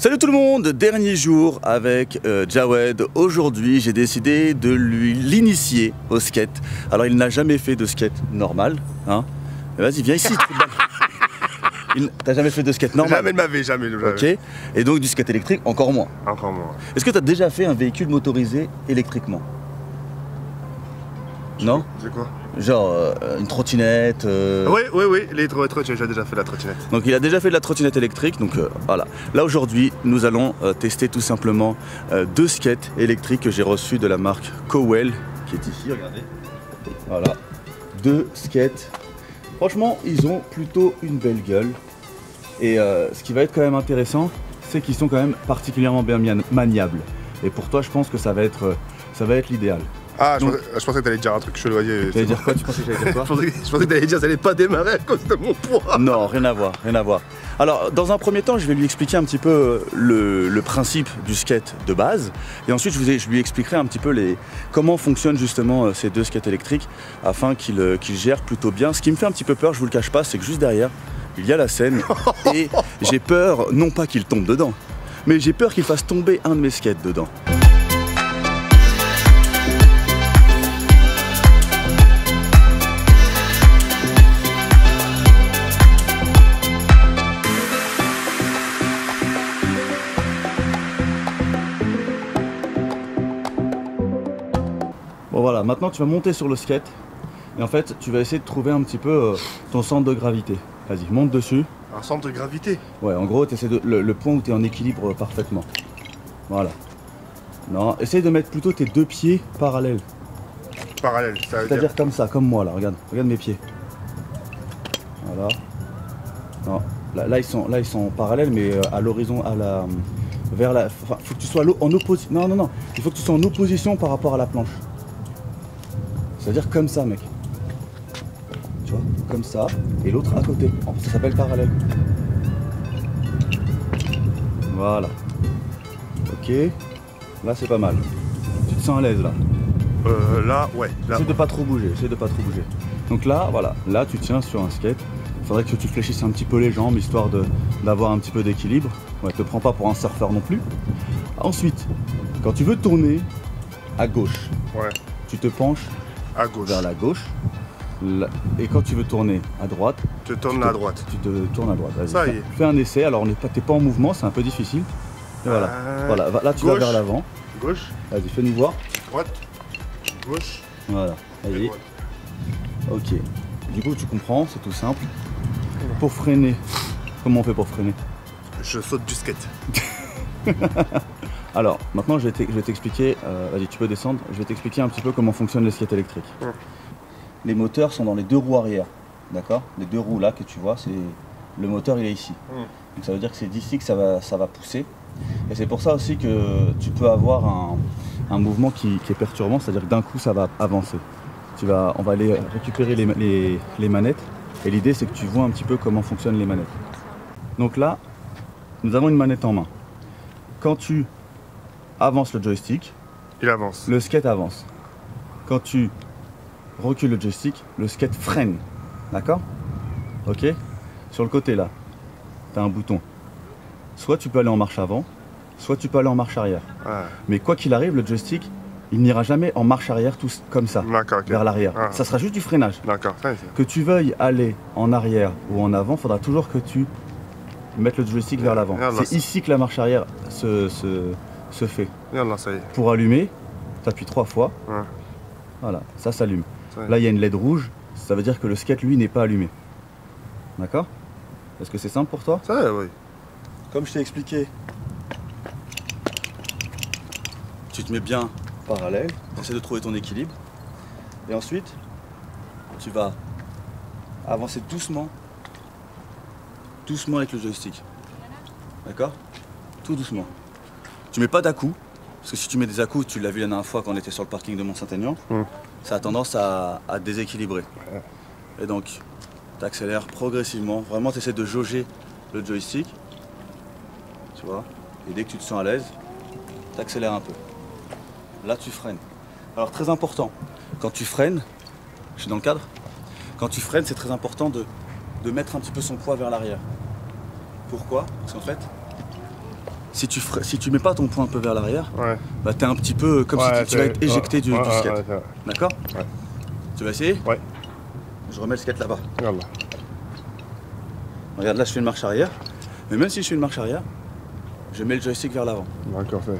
Salut tout le monde, dernier jour avec Jawed. Aujourd'hui j'ai décidé de l'initier au skate. Alors il n'a jamais fait de skate normal, hein. Vas-y viens ici. T'as jamais fait de skate normal? Jamais de ma vie, jamais. Ok. Et donc du skate électrique encore moins. Encore moins. Est-ce que tu as déjà fait un véhicule motorisé électriquement? Non? C'est quoi? Genre une trottinette Oui, les trottinettes, j'ai déjà fait la trottinette. Donc il a déjà fait de la trottinette électrique, donc voilà. Là aujourd'hui, nous allons tester tout simplement deux skates électriques que j'ai reçus de la marque Cowell, qui est ici, regardez. Voilà, deux skates. Franchement, ils ont plutôt une belle gueule. Et ce qui va être quand même intéressant, c'est qu'ils sont quand même particulièrement bien maniables. Et pour toi, je pense que ça va être l'idéal. Ah, donc, je pensais que t'allais dire un truc chelou. Tu allais dire quoi? Tu pensais que j'allais dire quoi? Je pensais que t'allais dire que ça allait pas démarrer à cause de mon poids. Non, rien à voir, rien à voir. Alors, dans un premier temps, je vais lui expliquer un petit peu le principe du skate de base. Et ensuite, je lui expliquerai un petit peu comment fonctionnent justement ces deux skates électriques afin qu'il gère plutôt bien. Ce qui me fait un petit peu peur, je vous le cache pas, c'est que juste derrière, il y a la scène. Et j'ai peur, non pas qu'il tombe dedans, mais j'ai peur qu'il fasse tomber un de mes skates dedans. Bon voilà, maintenant tu vas monter sur le skate et en fait tu vas essayer de trouver un petit peu ton centre de gravité. Vas-y, monte dessus. Un centre de gravité? Ouais, en gros, essaies le point où tu es en équilibre parfaitement. Voilà. Non, essaye de mettre plutôt tes deux pieds parallèles. Parallèles, ça veut dire... C'est-à-dire comme ça, comme moi là, regarde mes pieds. Voilà. Non, là ils sont parallèles mais à l'horizon, vers la... Enfin, faut que tu sois en opposition. Non, il faut que tu sois en opposition par rapport à la planche. C'est-à-dire comme ça, mec. Tu vois, comme ça, et l'autre à côté. Ça s'appelle parallèle. Voilà. Ok. Là, c'est pas mal. Tu te sens à l'aise, là? Là, ouais. Essaye de pas trop bouger, Donc là, voilà. Là, tu tiens sur un skate. Il faudrait que tu fléchisses un petit peu les jambes, histoire d'avoir un petit peu d'équilibre. Ouais, te prends pas pour un surfeur non plus. Ensuite, quand tu veux tourner à gauche, ouais, tu te penches à gauche, vers la gauche. Et quand tu veux tourner à droite, tu tournes à droite. Tu te tournes à droite. Ça y est. Fais un essai. Alors, t'es pas en mouvement, c'est un peu difficile. Et voilà. Voilà. Là, tu vas vers l'avant. Gauche. Vas-y, fais-nous voir. Droite. Gauche. Voilà. Vas-y. Ok. Du coup, tu comprends, c'est tout simple. Pour freiner, comment on fait pour freiner? Je saute du skate. Alors, maintenant, je vais t'expliquer. Vas-y, tu peux descendre. Je vais t'expliquer un petit peu comment fonctionnent les skates électriques. Les moteurs sont dans les deux roues arrière. D'accord? Les deux roues là que tu vois, le moteur il est ici. Donc ça veut dire que c'est d'ici que ça va pousser. Et c'est pour ça aussi que tu peux avoir un mouvement qui est perturbant, c'est-à-dire que d'un coup ça va avancer. On va aller récupérer les manettes. Et l'idée c'est que tu vois un petit peu comment fonctionnent les manettes. Donc là, nous avons une manette en main. Quand tu avances le joystick, il avance. Le skate avance. Quand tu recules le joystick, le skate freine. D'accord? Ok? Sur le côté là, tu as un bouton. Soit tu peux aller en marche avant, soit tu peux aller en marche arrière. Ouais. Mais quoi qu'il arrive, le joystick, il n'ira jamais en marche arrière comme ça, okay, vers l'arrière. Ça sera juste du freinage. D'accord. Que tu veuilles aller en arrière ou en avant, il faudra toujours que tu mettes le joystick vers l'avant. C'est ici que la marche arrière se fait. Là, ça y est. Pour allumer, tu appuies 3 fois. Ouais. Voilà, ça s'allume. Là, il y a une LED rouge, ça veut dire que le skate, lui, n'est pas allumé. D'accord? Est-ce que c'est simple pour toi? Ça, oui. Comme je t'ai expliqué, tu te mets bien parallèle, tu essaies de trouver ton équilibre. Et ensuite, tu vas avancer doucement avec le joystick. D'accord? Tout doucement. Tu mets pas d'à-coups, parce que si tu mets des à-coups, tu l'as vu la dernière fois quand on était sur le parking de Mont-Saint-Aignan, ça a tendance à déséquilibrer. Et donc, tu accélères progressivement. Vraiment, tu essaies de jauger le joystick. Tu vois? Et dès que tu te sens à l'aise, tu accélères un peu. Là, tu freines. Alors, très important, quand tu freines, je suis dans le cadre, quand tu freines, c'est très important de mettre un petit peu son poids vers l'arrière. Pourquoi? Parce qu'en fait, si tu mets pas ton poing un peu vers l'arrière, Ouais. bah t'es un petit peu comme si tu vas être éjecté du skate. Ouais. D'accord? Ouais. Tu vas essayer? Ouais. Je remets le skate là-bas. Yallah. Regarde, là je fais une marche arrière. Mais même si je fais une marche arrière, je mets le joystick vers l'avant. D'accord, fait.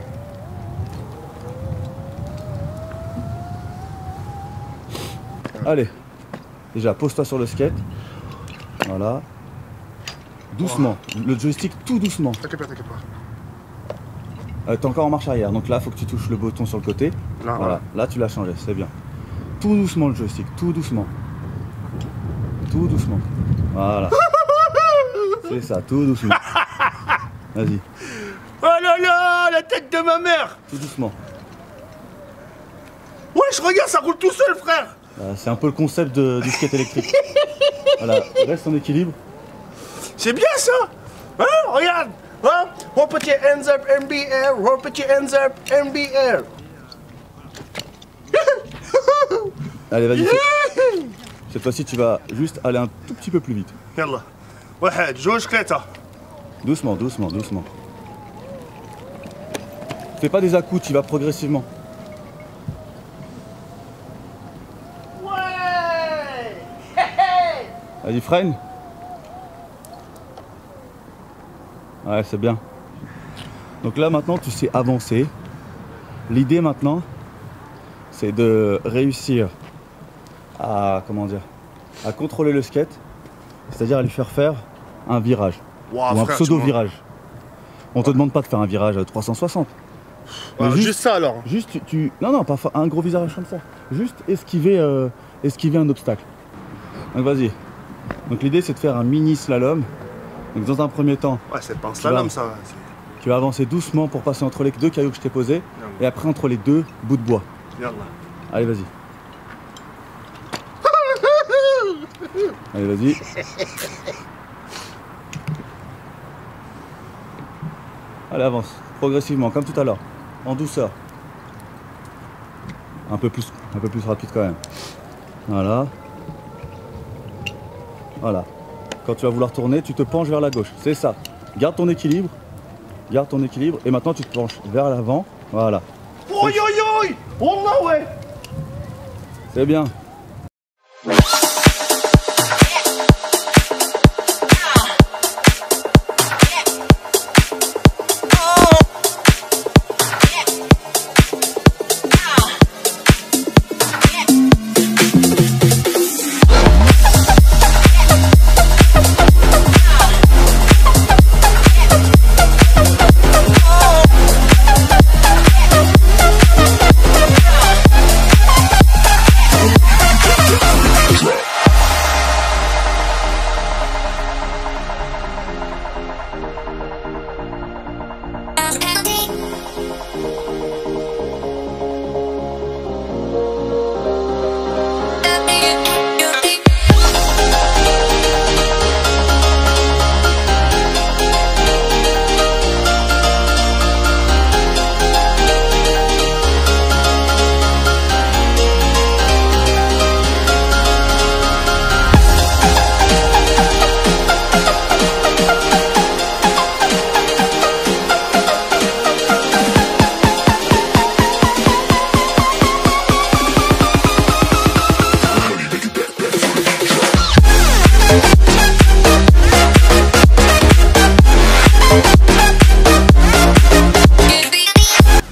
Allez. Déjà, pose-toi sur le skate. Voilà. Doucement. Le joystick tout doucement. T'inquiète pas. T'es encore en marche arrière. Donc là, il faut que tu touches le bouton sur le côté. Là, voilà. Là, tu l'as changé. C'est bien. Tout doucement le joystick. Tout doucement. Tout doucement. Voilà. C'est ça. Tout doucement. Vas-y. Oh là là, la tête de ma mère! Tout doucement. Ouais, je regarde, ça roule tout seul, frère! C'est un peu le concept du skate électrique. Voilà. Reste en équilibre. C'est bien ça! Hein? Regarde! Hein? On put your hands up in the air, on put your hands up in the air. Allez, vas-y. Cette fois-ci, tu vas juste aller un tout petit peu plus vite. Yallah. واحد جوج ثلاثة. Doucement. Fais pas des à-coups, tu vas progressivement. Ouais! Vas-y, freine. Ouais, c'est bien. Donc là, maintenant, tu sais avancer. L'idée, maintenant, c'est de réussir à, comment dire, à contrôler le skate. C'est-à-dire à lui faire faire un virage. Wow, ou un frère, pseudo-virage. On te demande pas de faire un virage à 360. Mais juste ça alors. Juste, non, pas un gros virage comme ça. Juste esquiver un obstacle. Donc vas-y. Donc l'idée, c'est de faire un mini slalom. Donc dans un premier temps, Ouais, c'est pas un slalom ça. tu vas avancer doucement pour passer entre les deux cailloux que je t'ai posés. Et après entre les deux bouts de bois. Yallah. Allez, vas-y. Allez, vas-y. Allez, avance. Progressivement, comme tout à l'heure. En douceur. Un peu plus rapide quand même. Voilà. Voilà. Quand tu vas vouloir tourner, tu te penches vers la gauche. C'est ça. Garde ton équilibre. Et maintenant, tu te penches vers l'avant. Voilà. Oi oi oi! Wallah ouais! C'est bien.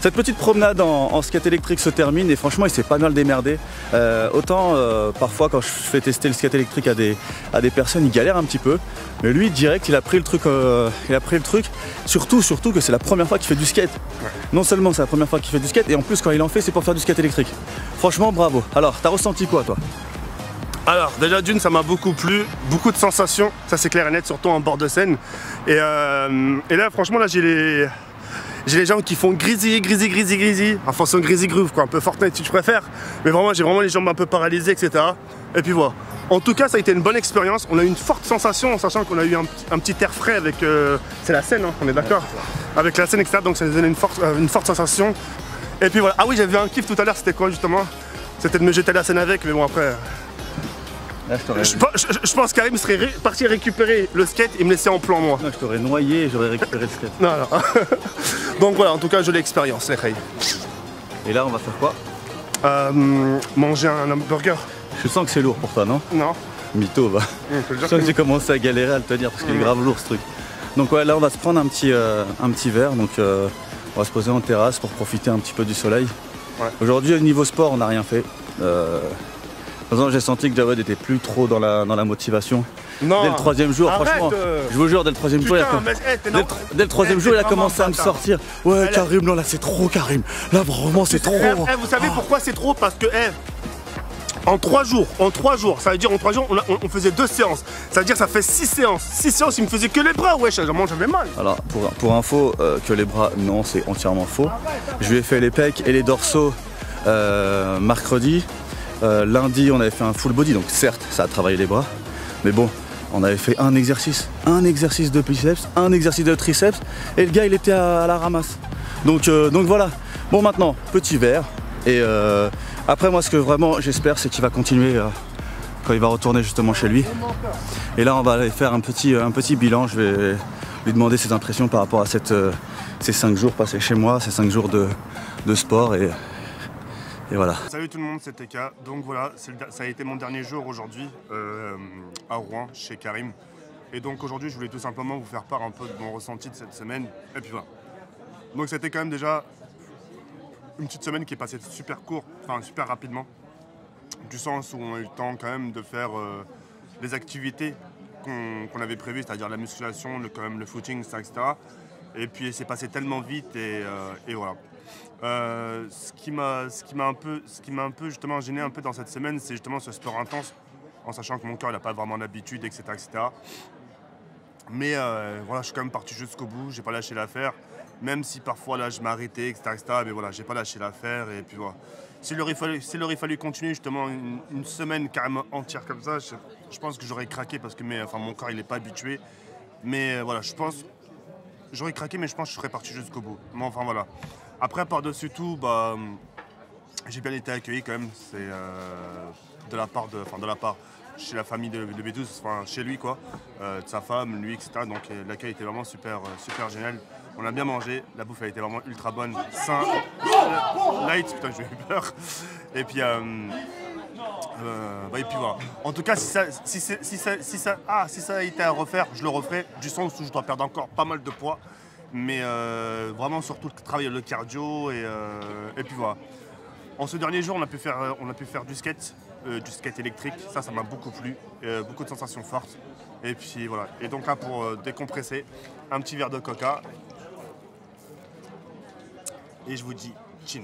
Cette petite promenade en skate électrique se termine et franchement il s'est pas mal démerdé. Autant parfois quand je fais tester le skate électrique à des personnes, ils galèrent un petit peu. Mais lui direct il a pris le truc, surtout que c'est la première fois qu'il fait du skate. Ouais. Non seulement c'est la première fois qu'il fait du skate et en plus quand il en fait c'est pour faire du skate électrique. Franchement bravo. Alors t'as ressenti quoi toi? Alors déjà d'une ça m'a beaucoup plu, beaucoup de sensations, ça c'est clair et net, surtout en bord de scène. Et là franchement là j'ai les jambes qui font grisy, en façon grisy groove quoi, un peu Fortnite si tu préfères. Mais vraiment j'ai vraiment les jambes un peu paralysées etc. Et puis voilà. En tout cas ça a été une bonne expérience, on a eu une forte sensation en sachant qu'on a eu un petit air frais avec, c'est la scène hein, on est d'accord, avec la scène etc. Donc ça nous donne une forte sensation. Et puis voilà, ah oui j'avais un kiff tout à l'heure, c'était quoi justement? C'était de me jeter à la scène avec, mais bon après... Là, je pense qu'Karim serait parti récupérer le skate et me laisser en plan moi. Non, je t'aurais noyé et j'aurais récupéré le skate. Non, non. Donc voilà, en tout cas, je l'ai l'expérience, les Khaï. Et là, on va faire quoi? Manger un hamburger. Je sens que c'est lourd pour toi, non? Non. Mytho, va. Je sens que j'ai commencé à galérer à le tenir parce qu'il est grave lourd ce truc. Donc ouais, là on va se prendre un petit verre, donc on va se poser en terrasse pour profiter un petit peu du soleil. Ouais. Aujourd'hui au niveau sport on n'a rien fait. J'ai senti que Jawed était plus trop dans la motivation. Non. Dès le troisième jour, arrête, franchement, je vous jure, dès le troisième jour, dès le troisième jour, il a commencé à me sortir. Ouais, Karim, non là c'est trop Karim. Là vraiment c'est trop. Vous savez pourquoi c'est trop? Parce que en 3 jours, ça veut dire en 3 jours, on faisait 2 séances. Ça veut dire ça fait 6 séances. 6 séances, il me faisait que les bras, wesh, j'avais mal. Alors, pour info, que les bras, non, c'est entièrement faux. Je lui ai fait les pecs et les dorsaux mercredi. Lundi, on avait fait un full body, donc certes, ça a travaillé les bras. Mais bon, on avait fait un exercice de biceps, un exercice de triceps, et le gars, il était à la ramasse. Donc voilà. Bon, maintenant, petit verre. Et après moi ce que vraiment j'espère c'est qu'il va continuer quand il va retourner justement chez lui. Et là on va aller faire un petit bilan, je vais lui demander ses impressions par rapport à ces 5 jours passés chez moi, ces 5 jours de sport et voilà. Salut tout le monde, c'est TK. Donc voilà, ça a été mon dernier jour aujourd'hui à Rouen chez Karim. Et donc aujourd'hui je voulais tout simplement vous faire part un peu de mon ressenti de cette semaine. Et puis voilà. Donc c'était quand même déjà une petite semaine qui est passée super court, enfin super rapidement, du sens où on a eu le temps quand même de faire les activités qu'on avait prévues, c'est-à-dire la musculation, quand même le footing, etc. Et puis c'est passé tellement vite et voilà. Ce qui m'a un peu justement gêné un peu dans cette semaine, c'est justement ce sport intense, en sachant que mon corps n'a pas vraiment l'habitude, etc., etc. Mais voilà, je suis quand même parti jusqu'au bout, j'ai pas lâché l'affaire. Même si parfois là je m'arrêtais, etc., mais voilà, j'ai pas lâché l'affaire et puis voilà. S'il aurait fallu continuer justement une semaine carrément entière comme ça, je pense que j'aurais craqué parce que mon corps il est pas habitué. Mais voilà, je pense j'aurais craqué, mais je pense que je serais parti jusqu'au bout. Mais enfin voilà. Après par-dessus tout, j'ai bien été accueilli quand même. C'est de la part chez la famille de B12, enfin chez lui quoi, de sa femme, lui, etc. Donc l'accueil était vraiment super génial. On a bien mangé, la bouffe a été vraiment ultra bonne, sain, light, putain j'ai eu peur. Et puis et puis voilà. En tout cas si ça a été à refaire, je le referai, du sens où je dois perdre encore pas mal de poids. Mais vraiment surtout travailler le cardio et puis voilà. En ce dernier jour on a pu faire du skate électrique, ça m'a beaucoup plu, beaucoup de sensations fortes. Et puis voilà. Et donc là pour décompresser, un petit verre de coca. Et je vous dis, chin.